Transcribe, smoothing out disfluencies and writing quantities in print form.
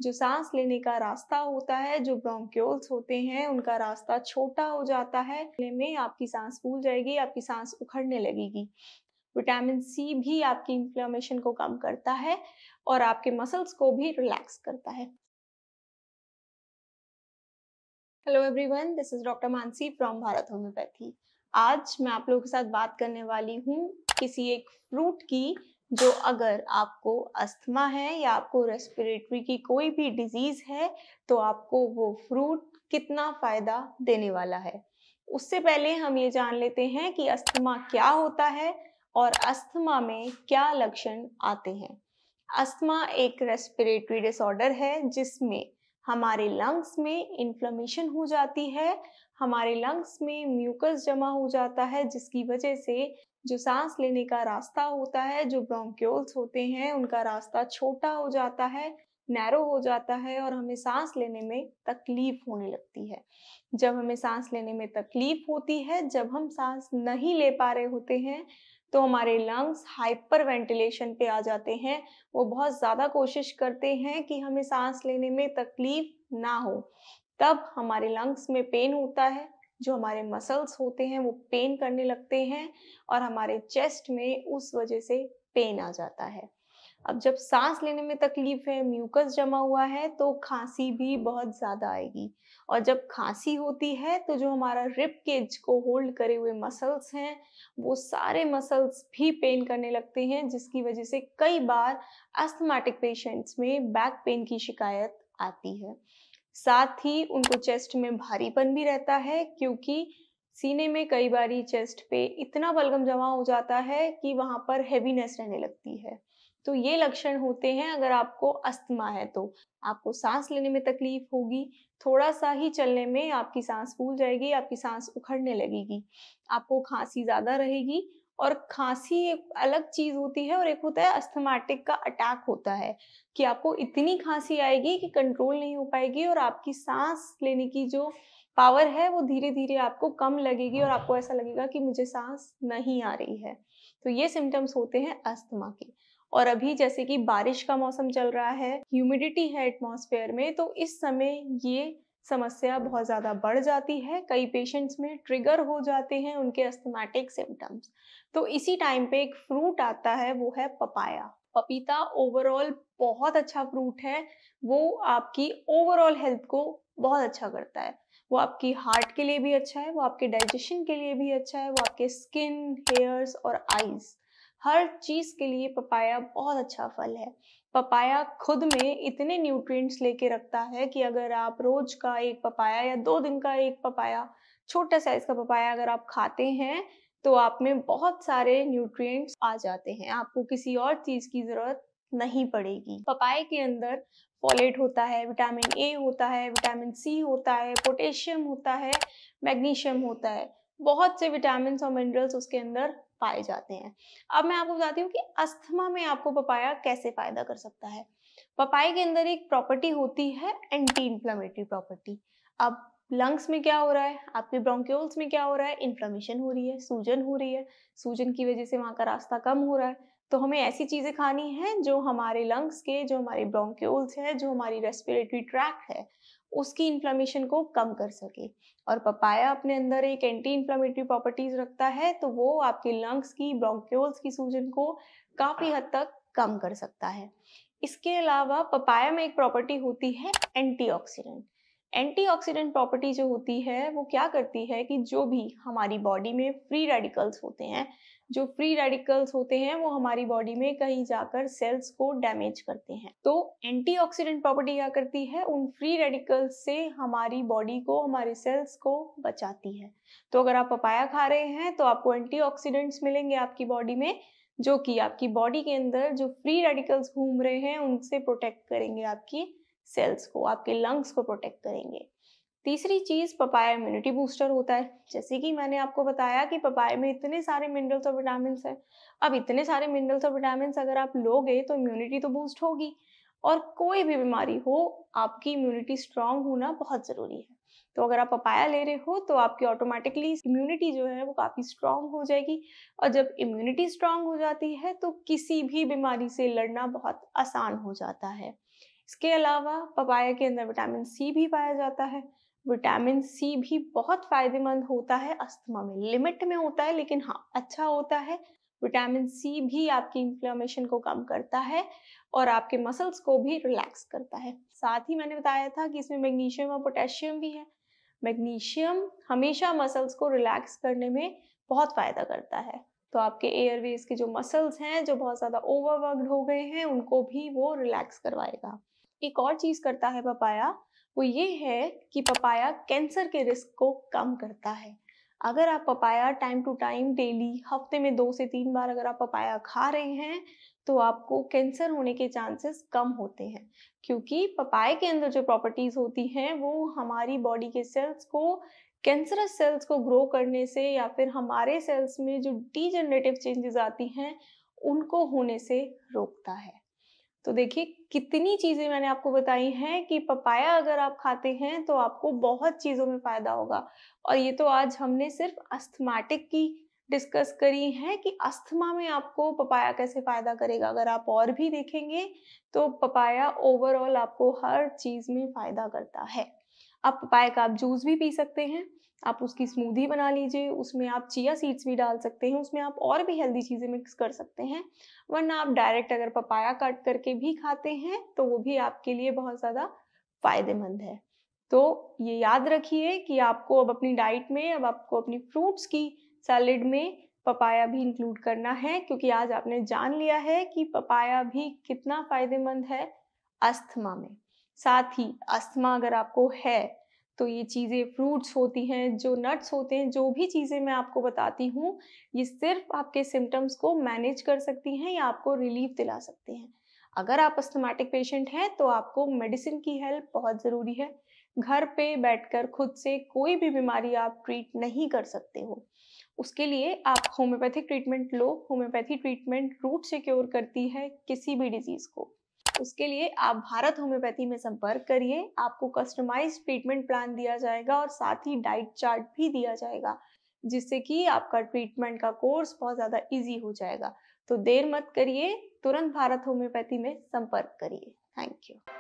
जो सांस लेने का रास्ता होता है, जो ब्रोंक्यूल्स होते हैं, उनका रास्ता छोटा हो जाता है। में आपकी सांस फूल जाएगी, आपकी सांस उखड़ने लगेगी। विटामिन सी भी आपकी इन्फ्लेमेशन को कम करता है और आपके मसल्स को भी रिलैक्स करता है। Hello everyone, this is doctor Mansi from Bharat homeopathy. आज मैं आप लोगों के साथ बात करने वाली हूँ किसी एक फ्रूट की, जो अगर आपको अस्थमा है या आपको रेस्पिरेटरी की कोई भी डिजीज है तो आपको वो फ्रूट कितना फायदा देने वाला है। उससे पहले हम ये जान लेते हैं कि अस्थमा क्या होता है और अस्थमा में क्या लक्षण आते हैं। अस्थमा एक रेस्पिरेटरी डिसऑर्डर है जिसमें हमारे लंग्स में इन्फ्लेमेशन हो जाती है, हमारे लंग्स में म्यूकस जमा हो जाता है, जिसकी वजह से जो सांस लेने का रास्ता होता है, जो ब्रोंक्यूल्स होते हैं, उनका रास्ता छोटा हो जाता है, नैरो हो जाता है और हमें सांस लेने में तकलीफ होने लगती है। जब हमें सांस लेने में तकलीफ होती है, जब हम सांस नहीं ले पा रहे होते हैं, तो हमारे लंग्स हाइपर वेंटिलेशन पे आ जाते हैं। वो बहुत ज़्यादा कोशिश करते हैं कि हमें सांस लेने में तकलीफ ना हो। तब हमारे लंग्स में पेन होता है, जो हमारे मसल्स होते हैं वो पेन करने लगते हैं और हमारे चेस्ट में उस वजह से पेन आ जाता है। अब जब सांस लेने में तकलीफ है, म्यूकस जमा हुआ है, तो खांसी भी बहुत ज़्यादा आएगी। और जब खांसी होती है तो जो हमारा रिब केज को होल्ड करे हुए मसल्स हैं, वो सारे मसल्स भी पेन करने लगते हैं, जिसकी वजह से कई बार अस्थमैटिक पेशेंट्स में बैक पेन की शिकायत आती है। साथ ही उनको चेस्ट में भारीपन भी रहता है, क्योंकि सीने में कई बारी चेस्ट पे इतना बलगम जमा हो जाता है कि वहाँ पर हेवीनेस रहने लगती है। तो ये लक्षण होते हैं अगर आपको अस्थमा है तो। आपको सांस लेने में तकलीफ होगी, थोड़ा-सा ही चलने में आपकी सांस फूल जाएगी, आपकी सांस उखड़ने लगेगी। आपको खाँसी ज़्यादा रहेगी और खाँसी एक अलग चीज़ होती है और एक होता है अस्थमैटिक का अटैक होता है, कि आपको इतनी खाँसी आएगी कि कंट्रोल नहीं हो पाएगी और आपकी सांस लेने की जो पावर है वो धीरे-धीरे आपको कम लगेगी और आपको ऐसा लगेगा कि मुझे सांस नहीं आ रही है। तो ये सिम्पटम्स होते हैं अस्थमा के। और अभी जैसे कि बारिश का मौसम चल रहा है, ह्यूमिडिटी है एटमॉस्फेयर में, तो इस समय ये समस्या बहुत ज़्यादा बढ़ जाती है। कई पेशेंट्स में ट्रिगर हो जाते हैं उनके अस्थमैटिक सिम्पटम्स। तो इसी टाइम पे एक फ्रूट आता है, वो है पपाया। पपीता ओवरऑल बहुत अच्छा फ्रूट है। वो आपकी ओवरऑल हेल्थ को बहुत अच्छा करता है। वो आपकी हार्ट के लिए भी अच्छा है, वो आपके डाइजेशन के लिए भी अच्छा है, वो आपके स्किन, हेयर्स और आईज, हर चीज़ के लिए पपाया बहुत अच्छा फल है। पपाया खुद में इतने न्यूट्रिएंट्स लेके रखता है कि अगर आप रोज का एक पपाया या 2 दिन का एक पपाया, छोटा साइज़ का पपाया अगर आप खाते हैं, तो आप में बहुत सारे न्यूट्रिएंट्स आ जाते हैं। आपको किसी और चीज़ की ज़रूरत नहीं पड़ेगी। पपाये के अंदर फोलेट होता है, विटामिन ए होता है, विटामिन सी होता है, पोटेशियम होता है, मैग्नीशियम होता है। बहुत से विटामिन्स और मिनरल्स उसके अंदर पाए जाते हैं। अब मैं आपको बताती हूँ कि अस्थमा में आपको पपाया कैसे फ़ायदा कर सकता है। पपाये के अंदर एक प्रॉपर्टी होती है एंटी इन्फ्लेमेटरी प्रॉपर्टी। अब लंग्स में क्या हो रहा है, आपके ब्रोंक्यूल्स में क्या हो रहा है, इन्फ्लेमेशन हो रही है, सूजन हो रही है, सूजन की वजह से वहाँ का रास्ता कम हो रहा है। तो हमें ऐसी चीज़ें खानी हैं जो हमारे लंग्स के, जो हमारे ब्रोंक्यूल्स हैं, जो हमारी रेस्पिरेटरी ट्रैक्ट है, उसकी इन्फ्लेमेशन को कम कर सके। और पपाया अपने अंदर एक एंटी इन्फ्लेमेटरी प्रॉपर्टीज रखता है, तो वो आपके लंग्स की, ब्रोंक्यूल्स की सूजन को काफ़ी हद तक कम कर सकता है। इसके अलावा पपाया में एक प्रॉपर्टी होती है एंटीऑक्सीडेंट। एंटीऑक्सीडेंट प्रॉपर्टी जो होती है वो क्या करती है कि जो भी हमारी बॉडी में फ्री रेडिकल्स होते हैं, जो फ्री रेडिकल्स होते हैं वो हमारी बॉडी में कहीं जाकर सेल्स को डैमेज करते हैं। तो एंटीऑक्सीडेंट प्रॉपर्टी क्या करती है, उन फ्री रेडिकल्स से हमारी बॉडी को, हमारे सेल्स को बचाती है। तो अगर आप पपाया खा रहे हैं तो आपको एंटीऑक्सीडेंट्स मिलेंगे आपकी बॉडी में, जो कि आपकी बॉडी के अंदर जो फ्री रेडिकल्स घूम रहे हैं उनसे प्रोटेक्ट करेंगे, आपकी सेल्स को, आपके लंग्स को प्रोटेक्ट करेंगे। तीसरी चीज़, पपाया इम्यूनिटी बूस्टर होता है। जैसे कि मैंने आपको बताया कि पपाया में इतने सारे मिनरल्स और विटामिन्स हैं। अब इतने सारे मिनरल्स और विटामिन्स अगर आप लोगे तो इम्यूनिटी तो बूस्ट होगी, और कोई भी बीमारी हो, आपकी इम्यूनिटी स्ट्रांग होना बहुत ज़रूरी है। तो अगर आप पपाया ले रहे हो तो आपकी ऑटोमेटिकली इम्यूनिटी जो है वो काफ़ी स्ट्रांग हो जाएगी, और जब इम्यूनिटी स्ट्रांग हो जाती है तो किसी भी बीमारी से लड़ना बहुत आसान हो जाता है। इसके अलावा पपाया के अंदर विटामिन सी भी पाया जाता है। विटामिन सी भी बहुत फायदेमंद होता है अस्थमा में, लिमिट में होता है लेकिन हाँ अच्छा होता है। विटामिन सी भी आपकी इन्फ्लेमेशन को कम करता है और आपके मसल्स को भी रिलैक्स करता है। साथ ही मैंने बताया था कि इसमें मैग्नीशियम और पोटेशियम भी है। मैग्नीशियम हमेशा मसल्स को रिलैक्स करने में बहुत फायदा करता है, तो आपके एयरवेज के जो मसल्स हैं जो बहुत ज़्यादा ओवरवर्कड हो गए हैं उनको भी वो रिलैक्स करवाएगा। एक और चीज़ करता है पपाया, वो ये है कि पपाया कैंसर के रिस्क को कम करता है। अगर आप papaya time to time daily हफ्ते में 2 से 3 बार अगर आप पपाया खा रहे हैं तो आपको कैंसर होने के चांसेस कम होते हैं, क्योंकि पपाए के अंदर जो प्रॉपर्टीज़ होती हैं वो हमारी बॉडी के सेल्स को, कैंसरस सेल्स को ग्रो करने से या फिर हमारे सेल्स में जो डीजनरेटिव चेंजेस आती हैं उनको होने से रोकता है। तो देखिए कितनी चीज़ें मैंने आपको बताई हैं कि पपाया अगर आप खाते हैं तो आपको बहुत चीज़ों में फ़ायदा होगा। और ये तो आज हमने सिर्फ अस्थमैटिक की डिस्कस करी है कि अस्थमा में आपको पपाया कैसे फ़ायदा करेगा। अगर आप और भी देखेंगे तो पपाया ओवरऑल आपको हर चीज़ में फ़ायदा करता है। आप पपाया का आप जूस भी पी सकते हैं, आप उसकी स्मूदी बना लीजिए, उसमें आप चिया सीड्स भी डाल सकते हैं, उसमें आप और भी हेल्दी चीज़ें मिक्स कर सकते हैं। वरना आप डायरेक्ट अगर पपाया कट करके भी खाते हैं तो वो भी आपके लिए बहुत ज़्यादा फ़ायदेमंद है। तो ये याद रखिए कि आपको अब अपनी डाइट में, अब आपको अपनी फ्रूट्स की सैलेड में पपाया भी इंक्लूड करना है, क्योंकि आज आपने जान लिया है कि पपाया भी कितना फ़ायदेमंद है अस्थमा में। साथ ही अस्थमा अगर आपको है तो ये चीज़ें, फ्रूट्स होती हैं, जो नट्स होते हैं, जो भी चीज़ें मैं आपको बताती हूँ, ये सिर्फ आपके सिम्टम्स को मैनेज कर सकती हैं या आपको रिलीफ दिला सकते हैं। अगर आप अस्थमैटिक पेशेंट हैं तो आपको मेडिसिन की हेल्प बहुत ज़रूरी है। घर पे बैठकर खुद से कोई भी बीमारी आप ट्रीट नहीं कर सकते हो। उसके लिए आप होम्योपैथिक ट्रीटमेंट लो। होम्योपैथी ट्रीटमेंट रूट से क्योर करती है किसी भी डिजीज़ को। उसके लिए आप भारत होम्योपैथी में संपर्क करिए, आपको कस्टमाइज्ड ट्रीटमेंट प्लान दिया जाएगा और साथ ही डाइट चार्ट भी दिया जाएगा, जिससे कि आपका ट्रीटमेंट का कोर्स बहुत ज़्यादा ईजी हो जाएगा। तो देर मत करिए, तुरंत भारत होम्योपैथी में संपर्क करिए। Thank you.